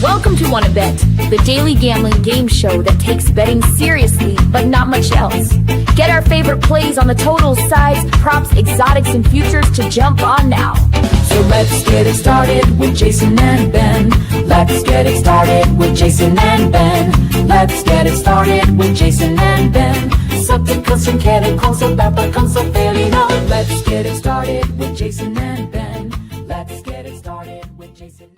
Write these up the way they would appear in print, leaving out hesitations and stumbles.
Welcome to Wanna Bet, the daily gambling game show that takes betting seriously, but not much else. Get our favorite plays on the totals, sides, props, exotics, and futures to jump on now. So let's get it started with Jason and Ben. Let's get it started with Jason and Ben. Let's get it started with Jason and Ben. Something custom chemicals about the console fairly known. Let's get it started with Jason and Ben. Let's get it started with Jason.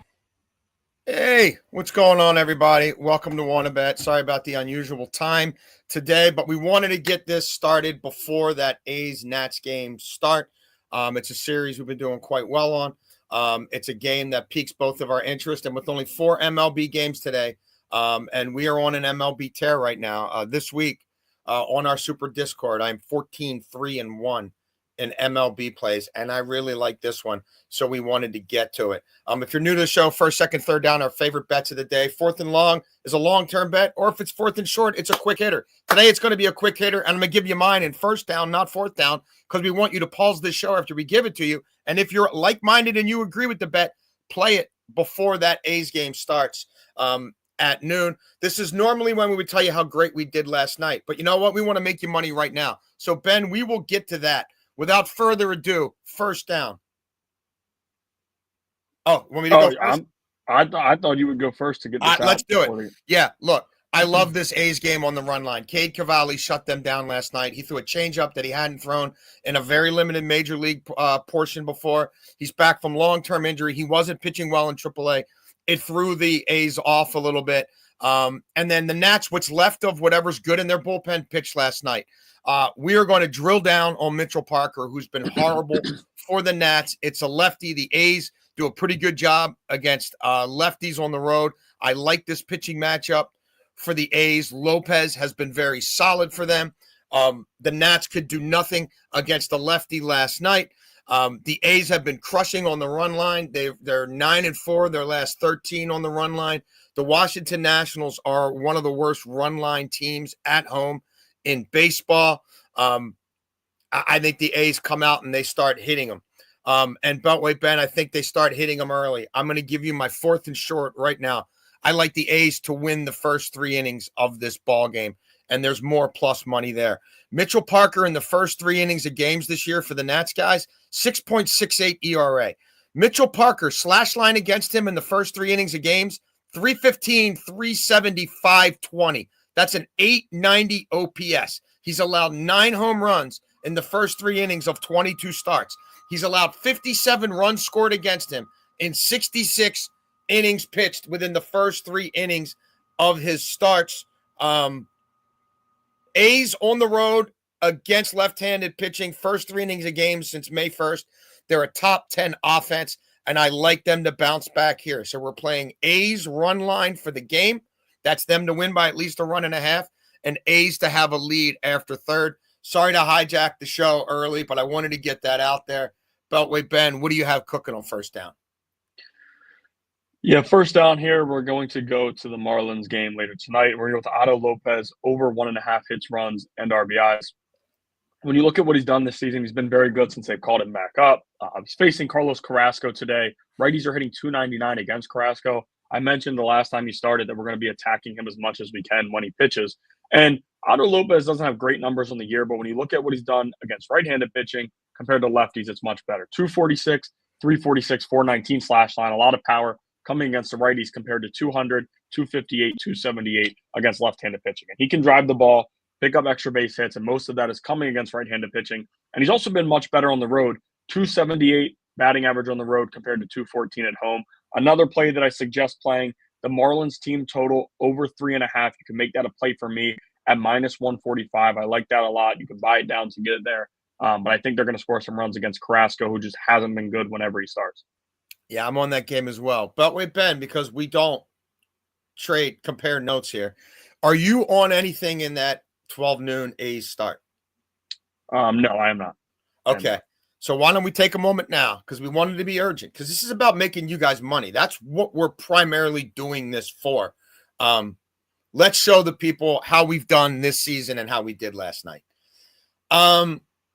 Hey, what's going on, everybody? Welcome to Wanna Bet. Sorry about the unusual time today, but we wanted to get this started before that A's-Nats game start. It's a series we've been doing quite well on. It's a game that piques both of our interest, and with only 4 MLB games today, and we are on an MLB tear right now. This week on our Super Discord, I'm 14-3-1 in MLB plays, and I really like this one, so we wanted to get to it. If you're new to the show, first, second, third down, our favorite bets of the day. Fourth and long is a long-term bet, or if it's fourth and short, it's a quick hitter. Today, it's going to be a quick hitter, and I'm going to give you mine in first down, not fourth down, because we want you to pause this show after we give it to you. And if you're like-minded and you agree with the bet, play it before that A's game starts at noon. This is normally when we would tell you how great we did last night. But you know what? We want to make you money right now. So, Ben, we will get to that. Without further ado, first down. Oh, want me to go first? I thought you would go first to get this out. Let's do it. Yeah, look, I love this A's game on the run line. Cade Cavalli shut them down last night. He threw a changeup that he hadn't thrown in a very limited major league portion before. He's back from long-term injury. He wasn't pitching well in AAA. It threw the A's off a little bit. And then the Nats, what's left of whatever's good in their bullpen, pitched last night. We are going to drill down on Mitchell Parker, who's been horrible for the Nats. It's a lefty. The A's do a pretty good job against lefties on the road. I like this pitching matchup for the A's. Lopez has been very solid for them. The Nats could do nothing against the lefty last night. The A's have been crushing on the run line. They're 9-4, their last 13 on the run line. The Washington Nationals are one of the worst run line teams at home in baseball. I think the A's come out and they start hitting them. And Beltway Ben, I think they start hitting them early. I'm going to give you my fourth and short right now. I like the A's to win the first 3 innings of this ball game, and there's more plus money there. Mitchell Parker in the first 3 innings of games this year for the Nats guys, 6.68 ERA. Mitchell Parker, slash line against him in the first 3 innings of games, 315, 370, 520. That's an 890 OPS. He's allowed 9 home runs in the first 3 innings of 22 starts. He's allowed 57 runs scored against him in 66 innings pitched within the first 3 innings of his starts. A's on the road against left-handed pitching, first 3 innings of games since May 1st. They're a top 10 offense, and I like them to bounce back here. So we're playing A's run line for the game. That's them to win by at least a 1.5, and A's to have a lead after third. Sorry to hijack the show early, but I wanted to get that out there. Beltway Ben, what do you have cooking on first down? Yeah, first down here, we're going to go to the Marlins game later tonight. We're going to go to Otto Lopez, over 1.5 hits, runs, and RBIs. When you look at what he's done this season, he's been very good since they've called him back up. He's facing Carlos Carrasco today. Righties are hitting 299 against Carrasco. I mentioned the last time he started that we're going to be attacking him as much as we can when he pitches. And Otto Lopez doesn't have great numbers on the year, but when you look at what he's done against right-handed pitching compared to lefties, it's much better. 246, 346, 419 slash line, a lot of power coming against the righties compared to 200, 258, 278 against left-handed pitching. And he can drive the ball, pick up extra base hits, and most of that is coming against right-handed pitching. And he's also been much better on the road, 278 batting average on the road compared to 214 at home. Another play that I suggest playing, the Marlins team total over 3.5. You can make that a play for me at -145. I like that a lot. You can buy it down to get it there. But I think they're going to score some runs against Carrasco, who just hasn't been good whenever he starts. Yeah, I'm on that game as well. Beltway Ben, because we don't compare notes here. Are you on anything in that 12 noon A's start? No, I am not. Okay. So why don't we take a moment now, because we wanted to be urgent, because this is about making you guys money. That's what we're primarily doing this for. Let's show the people how we've done this season and how we did last night.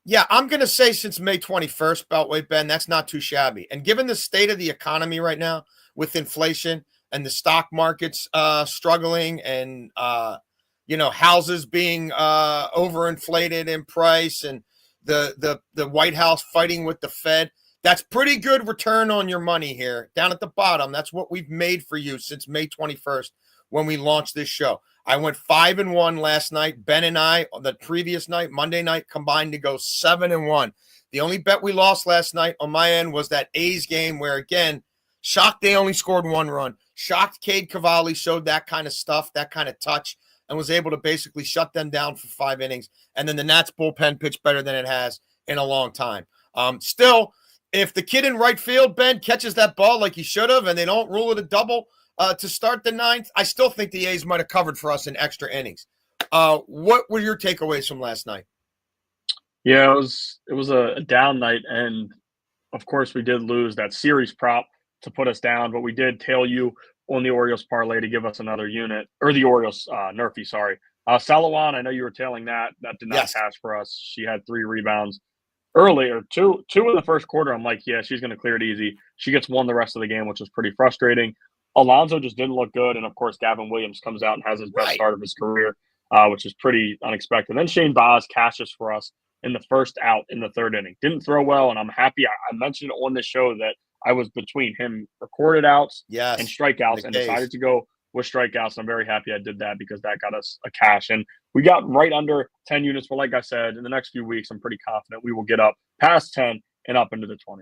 Yeah, I'm going to say since May 21st, Beltway Ben, that's not too shabby. And given the state of the economy right now with inflation, and the stock market's struggling, and houses being overinflated in price, and the White House fighting with the Fed. That's pretty good return on your money here down at the bottom. That's what we've made for you since May 21st when we launched this show. I went 5-1 last night. Ben and I, the previous night, Monday night, combined to go 7-1. The only bet we lost last night on my end was that A's game where, again, shocked they only scored 1 run. Shocked Cade Cavalli showed that kind of stuff, that kind of touch, and was able to basically shut them down for 5 innings. And then the Nats bullpen pitched better than it has in a long time. Still, if the kid in right field, Ben, catches that ball like he should have and they don't rule it a double to start the 9th, I still think the A's might have covered for us in extra innings. What were your takeaways from last night? Yeah, it was a down night, and of course we did lose that series prop to put us down, but we did tail you on the Orioles parlay to give us another unit, or the Orioles Nerfy, sorry. Salawan, I know you were tailing that. That did not pass for us. She had 3 rebounds earlier, two in the first quarter. I'm like, yeah, she's going to clear it easy. She gets 1 the rest of the game, which was pretty frustrating. Alonso just didn't look good, and of course Gavin Williams comes out and has his best start of his career, which is pretty unexpected. Then Shane Baz cashes for us in the first out in the 3rd inning. Didn't throw well, and I'm happy. I mentioned on the show that I was between him recorded outs and strikeouts, and decided to go with strikeouts. I'm very happy I did that because that got us a cash. And we got right under 10 units. But like I said, in the next few weeks, I'm pretty confident we will get up past 10 and up into the 20s.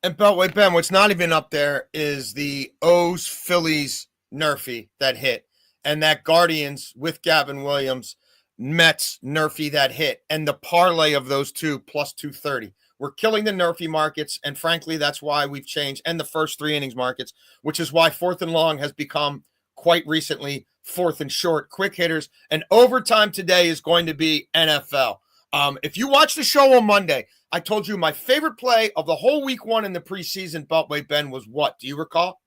And Beltway, Ben, what's not even up there is the O's Phillies Nerfy that hit, and that Guardians with Gavin Williams Mets Nerfy that hit, and the parlay of those two plus 230. We're killing the Nerfy markets, and frankly, that's why we've changed, and the first 3 innings markets, which is why 4th and long has become quite recently 4th and short, quick hitters, and overtime today is going to be NFL. If you watch the show on Monday, I told you my favorite play of the whole week 1 in the preseason, Beltway, Ben, was what? Do you recall?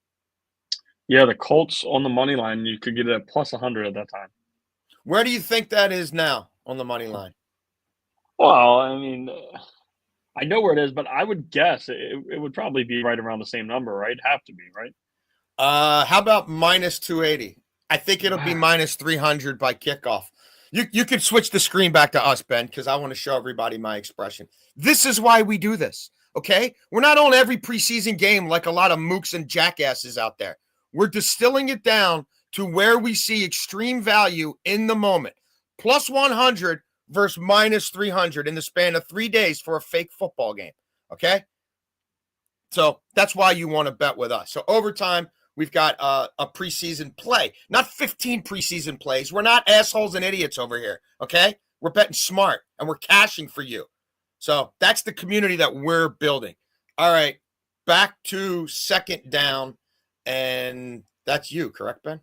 Yeah, the Colts on the money line. You could get it at plus 100 at that time. Where do you think that is now on the money line? Well, I mean, I know where it is, but I would guess it would probably be right around the same number, right? Have to be, right? How about minus 280? I think it'll be minus 300 by kickoff. You could switch the screen back to us, Ben, because I want to show everybody my expression. This is why we do this, okay? We're not on every preseason game like a lot of mooks and jackasses out there. We're distilling it down to where we see extreme value in the moment. Plus 100 versus minus 300 in the span of 3 days for a fake football game, okay? So that's why you want to bet with us. So overtime, we've got a preseason play, not 15 preseason plays. We're not assholes and idiots over here, okay? We're betting smart, and we're cashing for you. So that's the community that we're building. All right, back to 2nd down, and that's you, correct, Ben?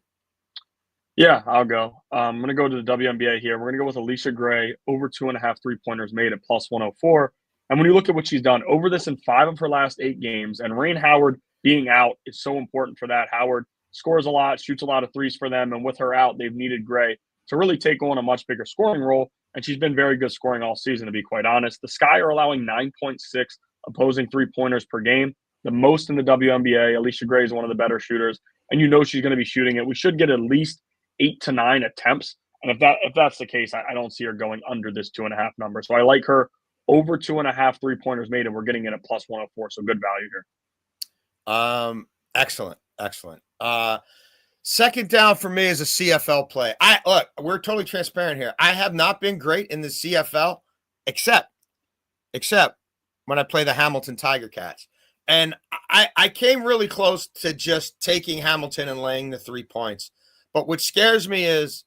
Yeah, I'll go. I'm going to go to the WNBA here. We're going to go with Alicia Gray, over 2.5 3-pointers made at plus 104. And when you look at what she's done over this in 5 of her last 8 games, and Rain Howard being out is so important for that. Howard scores a lot, shoots a lot of threes for them, and with her out, they've needed Gray to really take on a much bigger scoring role, and she's been very good scoring all season, to be quite honest. The Sky are allowing 9.6 opposing 3-pointers per game, the most in the WNBA. Alicia Gray is one of the better shooters, and you know she's going to be shooting it. We should get at least 8 to 9 attempts, and if that's the case, I don't see her going under this 2.5 number. So I like her over 2.5 3-pointers made, and we're getting it at plus 104, so good value here. Excellent. 2nd down for me is a CFL play. Look, we're totally transparent here. I have not been great in the CFL, except when I play the Hamilton Tiger Cats. And I came really close to just taking Hamilton and laying the 3 points. But what scares me is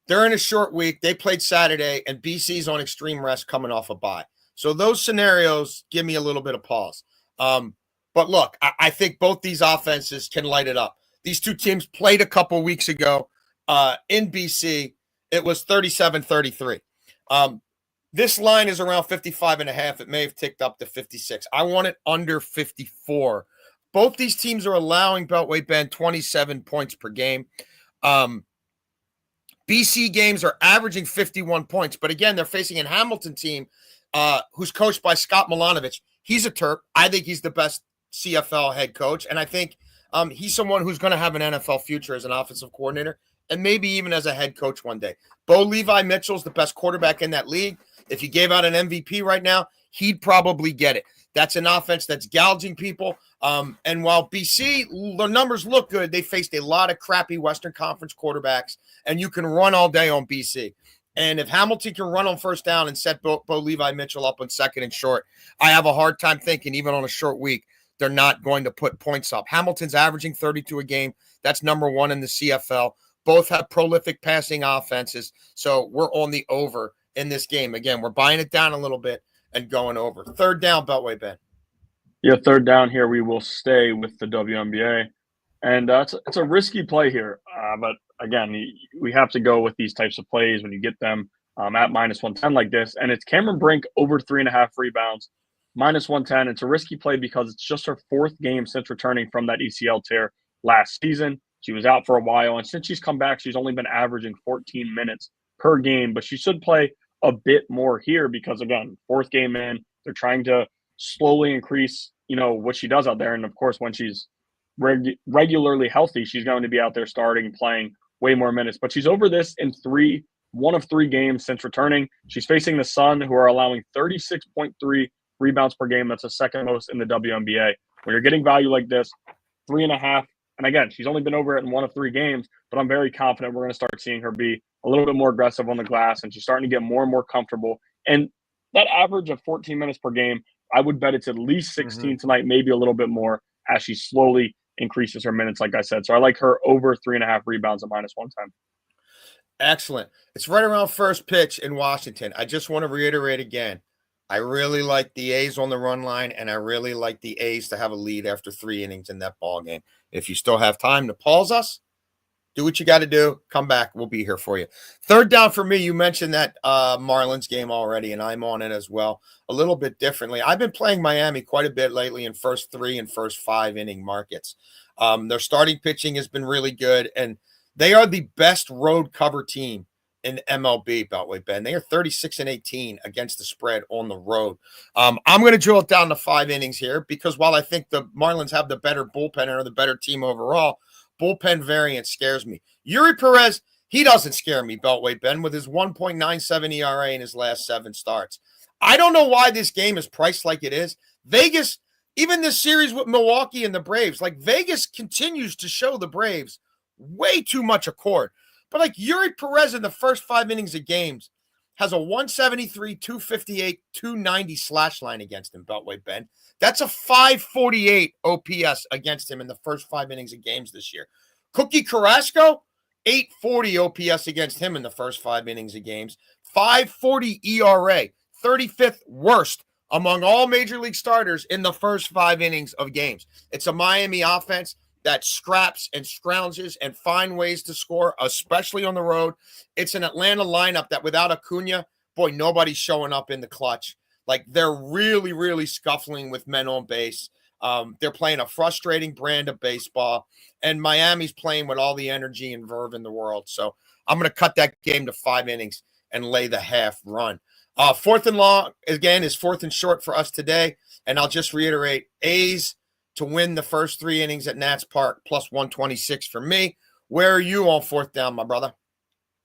they're in a short week. They played Saturday, and BC's on extreme rest coming off a bye. So those scenarios give me a little bit of pause. But look, I think both these offenses can light it up. These two teams played a couple weeks ago in BC. It was 37-33. This line is around 55.5. It may have ticked up to 56. I want it under 54. Both these teams are allowing Beltway Ben 27 points per game. BC games are averaging 51 points. But again, they're facing a Hamilton team who's coached by Scott Milanovic. He's a Terp. I think he's the best CFL head coach. And I think He's someone who's going to have an NFL future as an offensive coordinator and maybe even as a head coach one day. Bo Levi Mitchell's the best quarterback in that league. If you gave out an MVP right now, he'd probably get it. That's an offense that's gouging people. And while BC, the numbers look good, they faced a lot of crappy Western Conference quarterbacks, and you can run all day on BC. And if Hamilton can run on first down and set Bo Levi Mitchell up on second and short, I have a hard time thinking, even on a short week, they're not going to put points up. Hamilton's averaging 32 a game. That's number one in the CFL. Both have prolific passing offenses, so we're on the over in this game. Again, we're buying it down a little bit and going over. Third down, Beltway, Ben. Yeah, third down here, we will stay with the WNBA. And it's a risky play here. But again, we have to go with these types of plays when you get them at -110 like this. And it's Cameron Brink over 3.5 rebounds, -110. It's a risky play because it's just her fourth game since returning from that ACL tear last season. She was out for a while. And since she's come back, she's only been averaging 14 minutes per game. But she should play a bit more here because, again, fourth game in, they're trying to slowly increase, what she does out there. And, of course, when she's regularly healthy, she's going to be out there starting, playing way more minutes. But she's over this in one of three games since returning. She's facing the Sun, who are allowing 36.3 rebounds per game. That's the second most in the WNBA. When you're getting value like this, 3.5, and again, she's only been over it in one of three games, but I'm very confident we're going to start seeing her be a little bit more aggressive on the glass, and she's starting to get more and more comfortable. And that average of 14 minutes per game, I would bet it's at least 16 tonight, maybe a little bit more, as she slowly increases her minutes, like I said. So I like her over 3.5 rebounds at -110. Excellent. It's right around first pitch in Washington. I just want to reiterate again, I really like the A's on the run line, and I really like the A's to have a lead after 3 innings in that ball game. If you still have time to pause us, do what you got to do. Come back. We'll be here for you. Third down for me. You mentioned that Marlins game already, and I'm on it as well, a little bit differently. I've been playing Miami quite a bit lately in first 3 and first 5 inning markets. Their starting pitching has been really good, and they are the best road cover team in MLB, Beltway, Ben. They are 36-18 against the spread on the road. I'm going to drill it down to 5 innings here because while I think the Marlins have the better bullpen and are the better team overall, bullpen variance scares me. Yuri Perez, he doesn't scare me, Beltway, Ben, with his 1.97 ERA in his last 7 starts. I don't know why this game is priced like it is. Vegas, even this series with Milwaukee and the Braves, like Vegas continues to show the Braves way too much accord. But like Yuri Perez in the first 5 innings of games has a 173, 258, 290 slash line against him, Beltway, Ben. That's a 548 OPS against him in the first 5 innings of games this year. Cookie Carrasco, 840 OPS against him in the first 5 innings of games. 540 ERA, 35th worst among all major league starters in the first 5 innings of games. It's a Miami offense that scraps and scrounges and find ways to score, especially on the road. It's an Atlanta lineup that without Acuna, boy, nobody's showing up in the clutch. Like they're really, really scuffling with men on base. They're playing a frustrating brand of baseball, and Miami's playing with all the energy and verve in the world. So I'm going to cut that game to 5 innings and lay the half run. Fourth and long, again, is fourth and short for us today. And I'll just reiterate, A's to win the first 3 innings at Nats Park, plus 126 for me. Where are you on fourth down, my brother?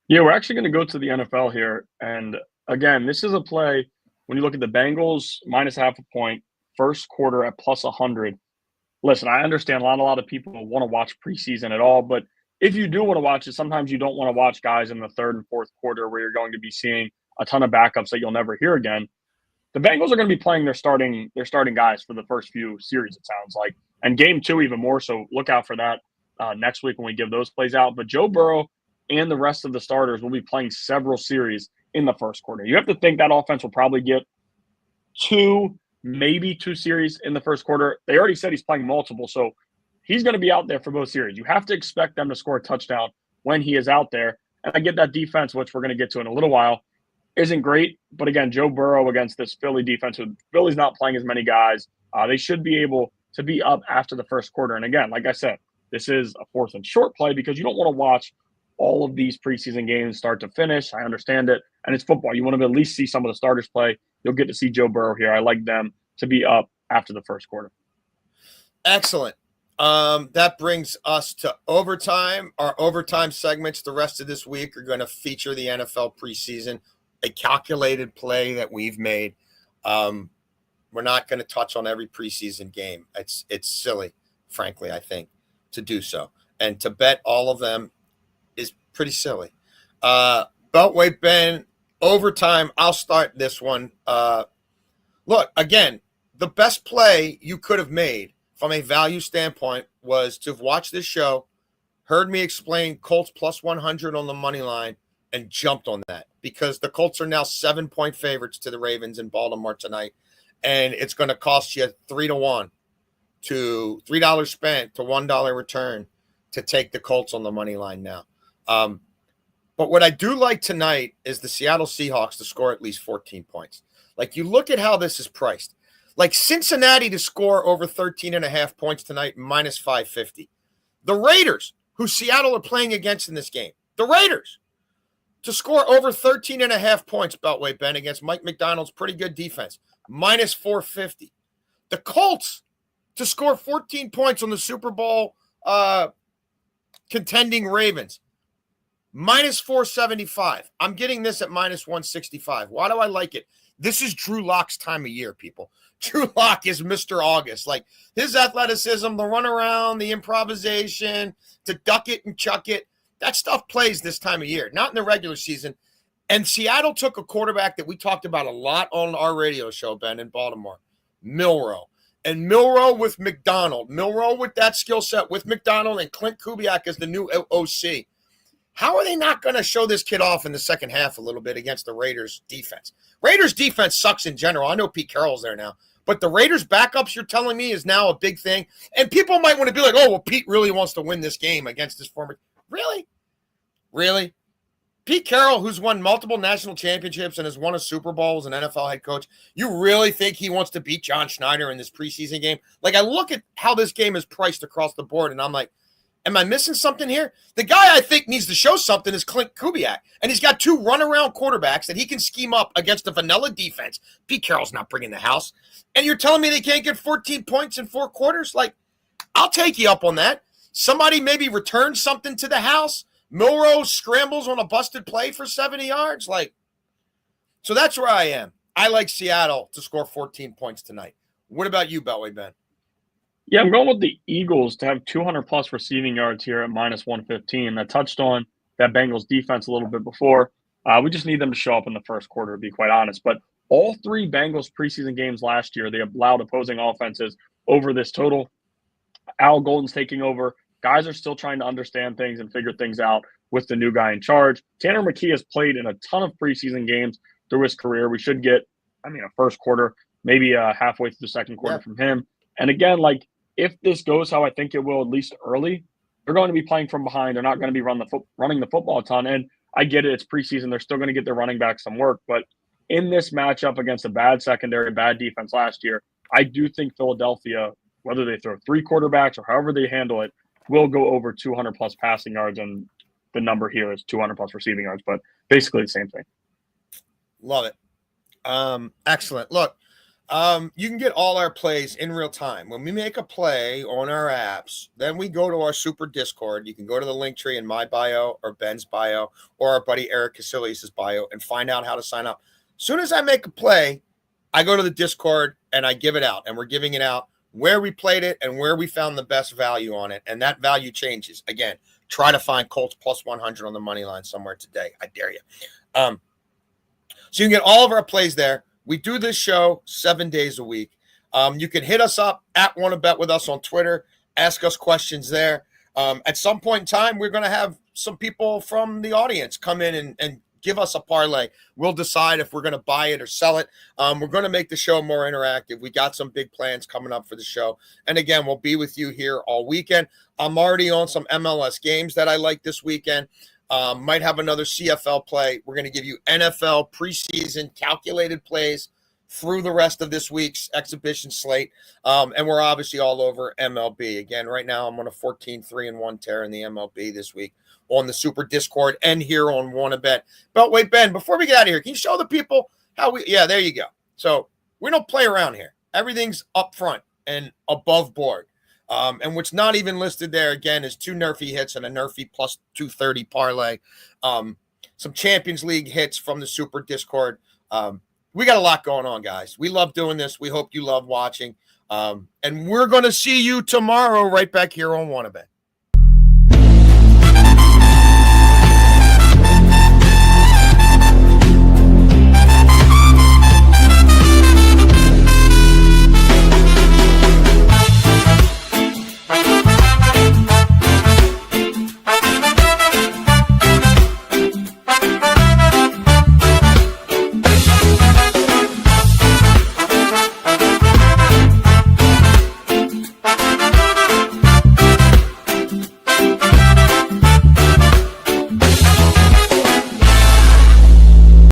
Yeah, we're actually going to go to the NFL here. And again, this is a play when you look at the Bengals -0.5 point, first quarter at plus 100. Listen, I understand a lot of people want to watch preseason at all, but if you do want to watch it, sometimes you don't want to watch guys in the third and fourth quarter where you're going to be seeing a ton of backups that you'll never hear again. The Bengals are going to be playing their starting guys for the first few series, it sounds like, and game 2 even more. So look out for that next week when we give those plays out. But Joe Burrow and the rest of the starters will be playing several series in the first quarter. You have to think that offense will probably get 2, maybe 2 series in the first quarter. They already said he's playing multiple, so he's going to be out there for both series. You have to expect them to score a touchdown when he is out there. And I get that defense, which we're going to get to in a little while, isn't great. But again, Joe Burrow against this Philly defense, Philly's not playing as many guys. They should be able to be up after the first quarter. And again, like I said, this is a fourth and short play because you don't want to watch all of these preseason games start to finish. I understand it. And it's football. You want to at least see some of the starters play. You'll get to see Joe Burrow here. I like them to be up after the first quarter. Excellent. That brings us to overtime. Our overtime segments the rest of this week are going to feature the NFL preseason, a calculated play that we've made. We're not going to touch on every preseason game. It's silly, frankly, I think, to do so. And to bet all of them is pretty silly. Beltway Ben, overtime, I'll start this one. Look, again, the best play you could have made from a value standpoint was to have watched this show, heard me explain Colts plus 100 on the money line, and jumped on that because the Colts are now 7-point favorites to the Ravens in Baltimore tonight. And it's going to cost you 3-1 to $3 spent to $1 return to take the Colts on the money line now. But what I do like tonight is the Seattle Seahawks to score at least 14 points. Like, you look at how this is priced. Like Cincinnati to score over 13.5 points tonight, minus 550. The Raiders, who Seattle are playing against in this game, the Raiders to score over 13.5 points, Beltway Ben, against Mike McDonald's pretty good defense, minus 450. The Colts to score 14 points on the Super Bowl contending Ravens, minus 475. I'm getting this at minus 165. Why do I like it? This is Drew Lock's time of year, people. Drew Lock is Mr. August. Like, his athleticism, the run around, the improvisation, to duck it and chuck it, that stuff plays this time of year, not in the regular season. And Seattle took a quarterback that we talked about a lot on our radio show, Ben, in Baltimore, Milroe. And Milroe with McDonald, Milroe with that skill set with McDonald and Clint Kubiak as the new OC. How are they not going to show this kid off in the second half a little bit against the Raiders defense? Raiders defense sucks in general. I know Pete Carroll's there now, but the Raiders backups you're telling me is now a big thing. And people might want to be like, oh, well, Pete really wants to win this game against his former. Really? Really? Pete Carroll, who's won multiple national championships and has won a Super Bowl as an NFL head coach, you really think he wants to beat John Schneider in this preseason game? Like, I look at how this game is priced across the board, and I'm like, am I missing something here? The guy I think needs to show something is Clint Kubiak, and he's got two runaround quarterbacks that he can scheme up against a vanilla defense. Pete Carroll's not bringing the house. And you're telling me they can't get 14 points in 4 quarters? Like, I'll take you up on that. Somebody maybe returns something to the house. Milroe scrambles on a busted play for 70 yards. Like, so that's where I am. I like Seattle to score 14 points tonight. What about you, Beltway Ben? Yeah, I'm going with the Eagles to have 200-plus receiving yards here at minus 115. I touched on that Bengals defense a little bit before. We just need them to show up in the first quarter, to be quite honest. But all 3 Bengals preseason games last year, they allowed opposing offenses over this total. Al Golden's taking over. Guys are still trying to understand things and figure things out with the new guy in charge. Tanner McKee has played in a ton of preseason games through his career. We should get, a first quarter, maybe halfway through the second quarter from him. And again, like, if this goes how I think it will, at least early, they're going to be playing from behind. They're not going to be running the football a ton. And I get it. It's preseason. They're still going to get their running back some work. But in this matchup against a bad secondary, bad defense last year, I do think Philadelphia, whether they throw 3 quarterbacks or however they handle it, will go over 200-plus passing yards. And the number here is 200-plus receiving yards. But basically the same thing. Love it. Excellent. Look. You can get all our plays in real time. When we make a play on our apps, then we go to our super Discord. You can go to the link tree in my bio or Ben's bio or our buddy Eric Casillas' bio and find out how to sign up. As soon as I make a play, I go to the Discord and I give it out. And we're giving it out where we played it and where we found the best value on it. And that value changes. Again, try to find Colts plus 100 on the money line somewhere today. I dare you. So you can get all of our plays there. We do this show 7 days a week. You can hit us up at WannaBet with us on Twitter. Ask us questions there. At some point in time, we're going to have some people from the audience come in and give us a parlay. We'll decide if we're going to buy it or sell it. We're going to make the show more interactive. We got some big plans coming up for the show. And again, we'll be with you here all weekend. I'm already on some MLS games that I like this weekend. Might have another CFL play. We're going to give you NFL preseason calculated plays through the rest of this week's exhibition slate. And we're obviously all over MLB. Again, right now I'm on a 14-3-1 tear in the MLB this week on the Super Discord and here on WannaBet. But wait, Ben, before we get out of here, can you show the people how yeah, there you go. So we don't play around here. Everything's up front and above board. And what's not even listed there again is 2 Nerfy hits and a Nerfy plus 230 parlay. Some Champions League hits from the Super Discord. We got a lot going on, guys. We love doing this. We hope you love watching. And we're going to see you tomorrow right back here on WannaBet.